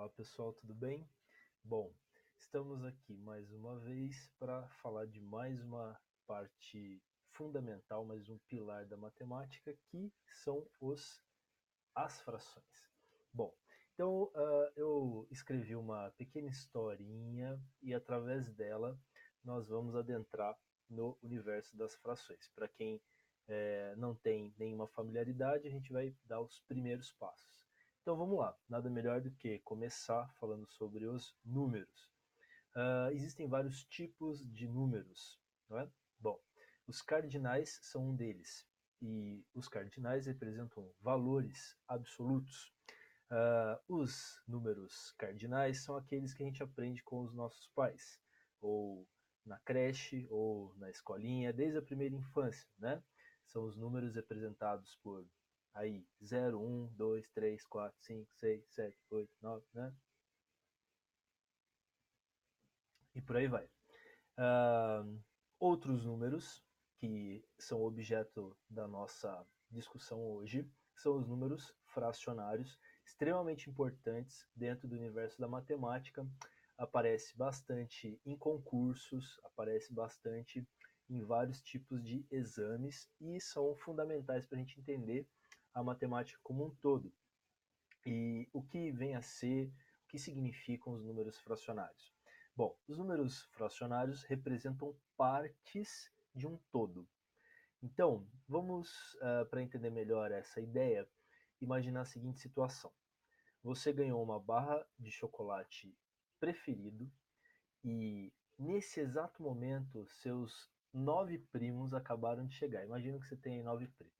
Olá pessoal, tudo bem? Bom, estamos aqui mais uma vez para falar de mais uma parte fundamental, mais um pilar da matemática, que são as frações. Bom, então eu escrevi uma pequena historinha e através dela nós vamos adentrar no universo das frações. Para quem não tem nenhuma familiaridade, a gente vai dar os primeiros passos. Então vamos lá, nada melhor do que começar falando sobre os números. Existem vários tipos de números, não é? Bom, os cardinais são um deles, e os cardinais representam valores absolutos. Os números cardinais são aqueles que a gente aprende com os nossos pais, ou na creche, ou na escolinha, desde a primeira infância, né? São os números representados por aí 0, 1, 2, 3, 4, 5, 6, 7, 8, 9, né? E por aí vai. Outros números que são objeto da nossa discussão hoje são os números fracionários, extremamente importantes dentro do universo da matemática. Aparece bastante em concursos, aparece bastante em vários tipos de exames e são fundamentais para a gente entender a matemática como um todo. E o que vem a ser, o que significam os números fracionários? Bom, os números fracionários representam partes de um todo. Então, vamos, para entender melhor essa ideia, imaginar a seguinte situação. Você ganhou uma barra de chocolate preferido e, nesse exato momento, seus 9 primos acabaram de chegar. Imagina que você tem 9 primos.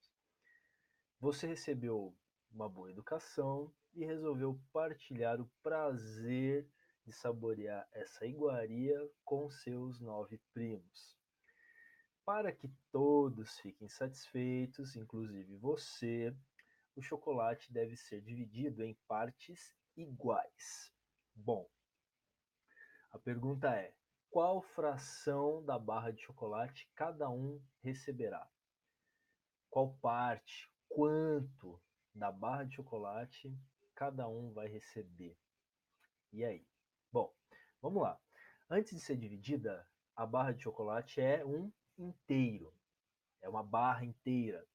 Você recebeu uma boa educação e resolveu partilhar o prazer de saborear essa iguaria com seus 9 primos. Para que todos fiquem satisfeitos, inclusive você, o chocolate deve ser dividido em partes iguais. Bom, a pergunta é: qual fração da barra de chocolate cada um receberá? Qual parte, quanto da barra de chocolate cada um vai receber? E aí? Bom, vamos lá. Antes de ser dividida, a barra de chocolate é um inteiro. É uma barra inteira,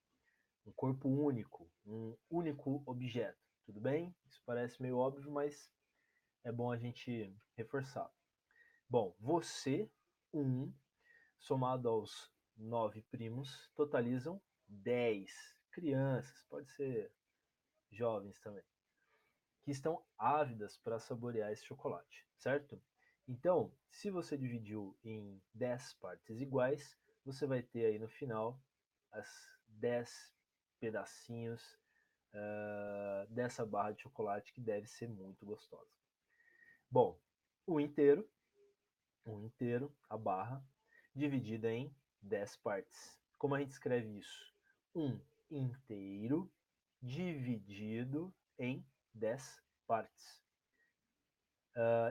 um corpo único, um único objeto. Tudo bem? Isso parece meio óbvio, mas é bom a gente reforçar. Bom, você, um, somado aos 9 primos, totalizam 10 crianças, pode ser jovens também, que estão ávidas para saborear esse chocolate, certo? Então, se você dividiu em 10 partes iguais, você vai ter aí no final as 10 pedacinhos dessa barra de chocolate que deve ser muito gostosa. Bom, o inteiro, a barra, dividida em 10 partes. Como a gente escreve isso? Um inteiro dividido em 10 partes.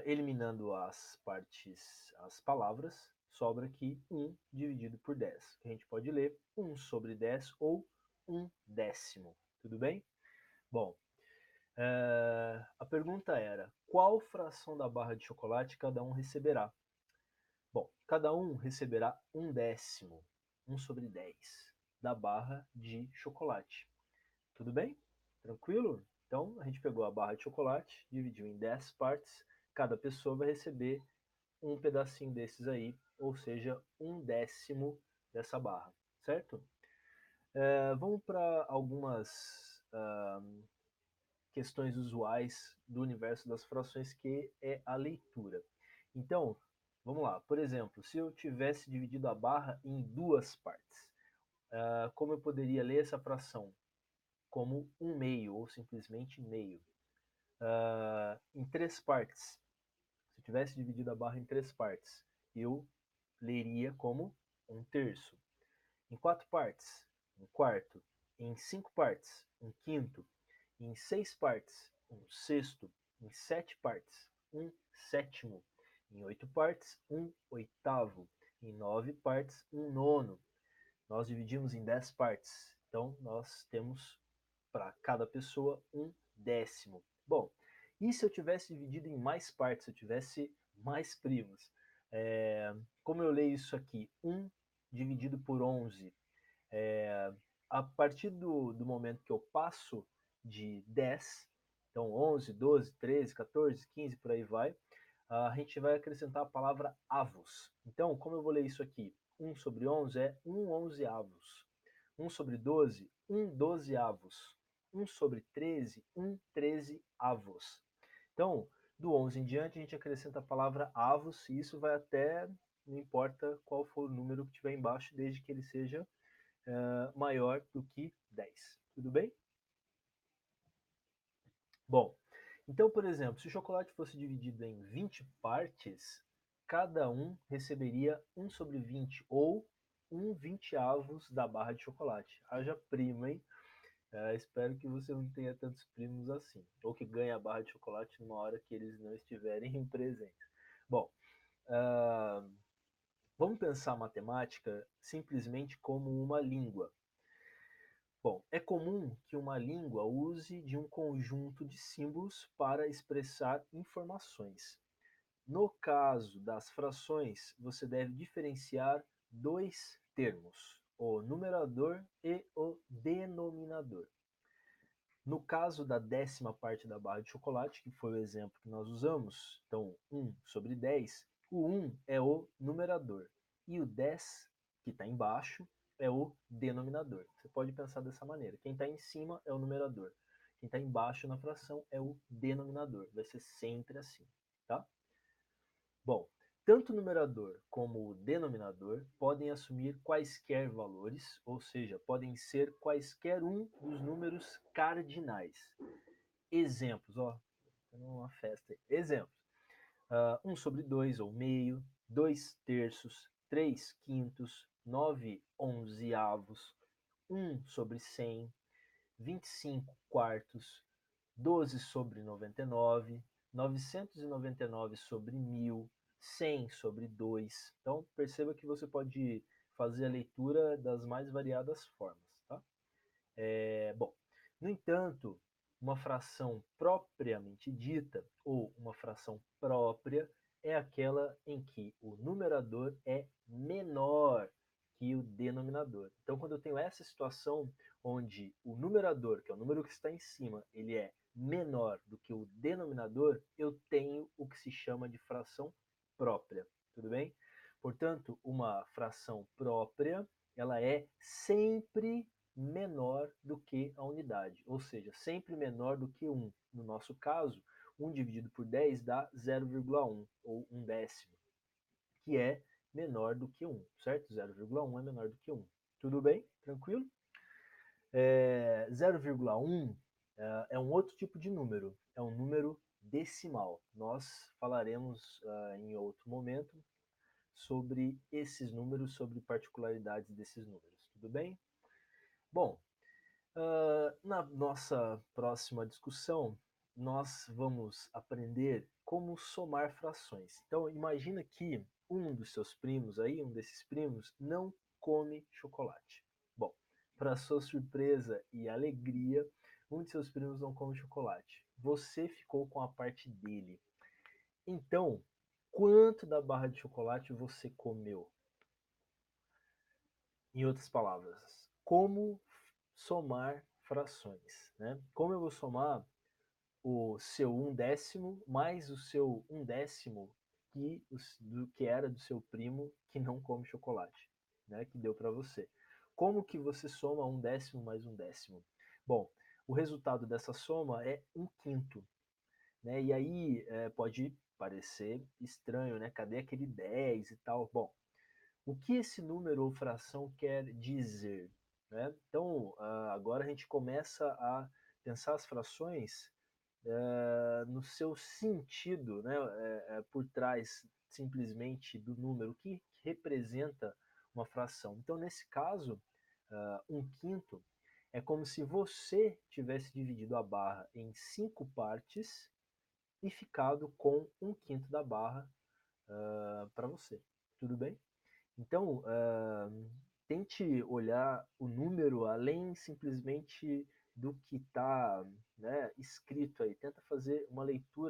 Eliminando as partes, as palavras, sobra aqui 1 dividido por 10, que a gente pode ler 1 sobre 10 ou 1 décimo. Tudo bem? Bom, a pergunta era: qual fração da barra de chocolate cada um receberá? Bom, cada um receberá 1 décimo, 1 sobre 10, da barra de chocolate. Tudo bem? Tranquilo? Então, a gente pegou a barra de chocolate, dividiu em 10 partes, cada pessoa vai receber um pedacinho desses aí, ou seja, 1 décimo dessa barra, certo? Vamos para algumas questões usuais do universo das frações, que é a leitura. Então, vamos lá. Por exemplo, se eu tivesse dividido a barra em duas partes, como eu poderia ler essa fração? Como um meio, ou simplesmente meio. Em três partes, se eu tivesse dividido a barra em três partes, eu leria como um terço. Em quatro partes, um quarto. Em cinco partes, um quinto. Em seis partes, um sexto. Em sete partes, um sétimo. Em oito partes, um oitavo. Em nove partes, um nono. Nós dividimos em 10 partes, então nós temos para cada pessoa um décimo. Bom, E se eu tivesse dividido em mais partes, se eu tivesse mais primos? Como eu leio isso aqui? 1 dividido por 11. A partir do momento que eu passo de 10, então 11, 12, 13, 14, 15, por aí vai, a gente vai acrescentar a palavra avos. Então, como eu vou ler isso aqui? 1 sobre 11 é 1 onzeavos. 1 sobre 12, 1 dozeavos. 1 sobre 13, 1 trezeavos. Então, do 11 em diante, a gente acrescenta a palavra avos, e isso vai até, não importa qual for o número que tiver embaixo, desde que ele seja maior do que 10. Tudo bem? Bom, então, por exemplo, se o chocolate fosse dividido em 20 partes, cada um receberia 1 sobre 20, ou 1 vinteavos da barra de chocolate. Haja primo, hein? Espero que você não tenha tantos primos assim, ou que ganhe a barra de chocolate numa hora que eles não estiverem presentes. Bom, uh, vamos pensar a matemática simplesmente como uma língua. Bom, é comum que uma língua use de um conjunto de símbolos para expressar informações. No caso das frações, você deve diferenciar dois termos, o numerador e o denominador. No caso da décima parte da barra de chocolate, que foi o exemplo que nós usamos, então 1 sobre 10, o 1 é o numerador e o 10, que está embaixo, é o denominador. Você pode pensar dessa maneira. Quem está em cima é o numerador. Quem está embaixo na fração é o denominador. Vai ser sempre assim, tá? Bom, tanto o numerador como o denominador podem assumir quaisquer valores, ou seja, podem ser quaisquer um dos números cardinais. Exemplos, ó, uma festa aí. Exemplos: 1 sobre 2 ou meio, 2 terços, 3 quintos, 9 onzeavos, 1 sobre 100, 25 quartos, 12 sobre 99, 999 sobre 1000, 100 sobre 2. Então, perceba que você pode fazer a leitura das mais variadas formas, tá? Bom, no entanto, uma fração propriamente dita, ou uma fração própria, é aquela em que o numerador é menor que o denominador. Então, quando eu tenho essa situação onde o numerador, que é o número que está em cima, ele é menor do que o denominador, eu tenho o que se chama de fração própria. Tudo bem? Portanto, uma fração própria, ela é sempre menor do que a unidade, ou seja, sempre menor do que 1. No nosso caso, 1 dividido por 10 dá 0,1, ou 1 décimo, que é menor do que 1, certo? 0,1 é menor do que 1. Tudo bem? Tranquilo? 0,1 é um outro tipo de número, é um número decimal. Nós falaremos em outro momento sobre esses números, sobre particularidades desses números. Tudo bem? Bom, na nossa próxima discussão, nós vamos aprender como somar frações. Então, imagina que um dos seus primos aí, um desses primos, não come chocolate. Bom, para sua surpresa e alegria, um de seus primos não come chocolate. Você ficou com a parte dele. Então, quanto da barra de chocolate você comeu? Em outras palavras, como somar frações, né? Como eu vou somar o seu 1 décimo mais o seu 1 décimo do que era do seu primo que não come chocolate, né? Que deu para você. Como que você soma 1 décimo mais 1 décimo? Bom, o resultado dessa soma é 1 quinto, né? E aí pode parecer estranho, né? Cadê aquele 10 e tal? Bom, o que esse número ou fração quer dizer, né? Então, agora a gente começa a pensar as frações no seu sentido, né? Por trás simplesmente do número, o que representa uma fração. Então, nesse caso, 1 quinto é como se você tivesse dividido a barra em 5 partes e ficado com 1 quinto da barra para você. Tudo bem? Então, tente olhar o número além simplesmente do que está né, escrito aí, tenta fazer uma leitura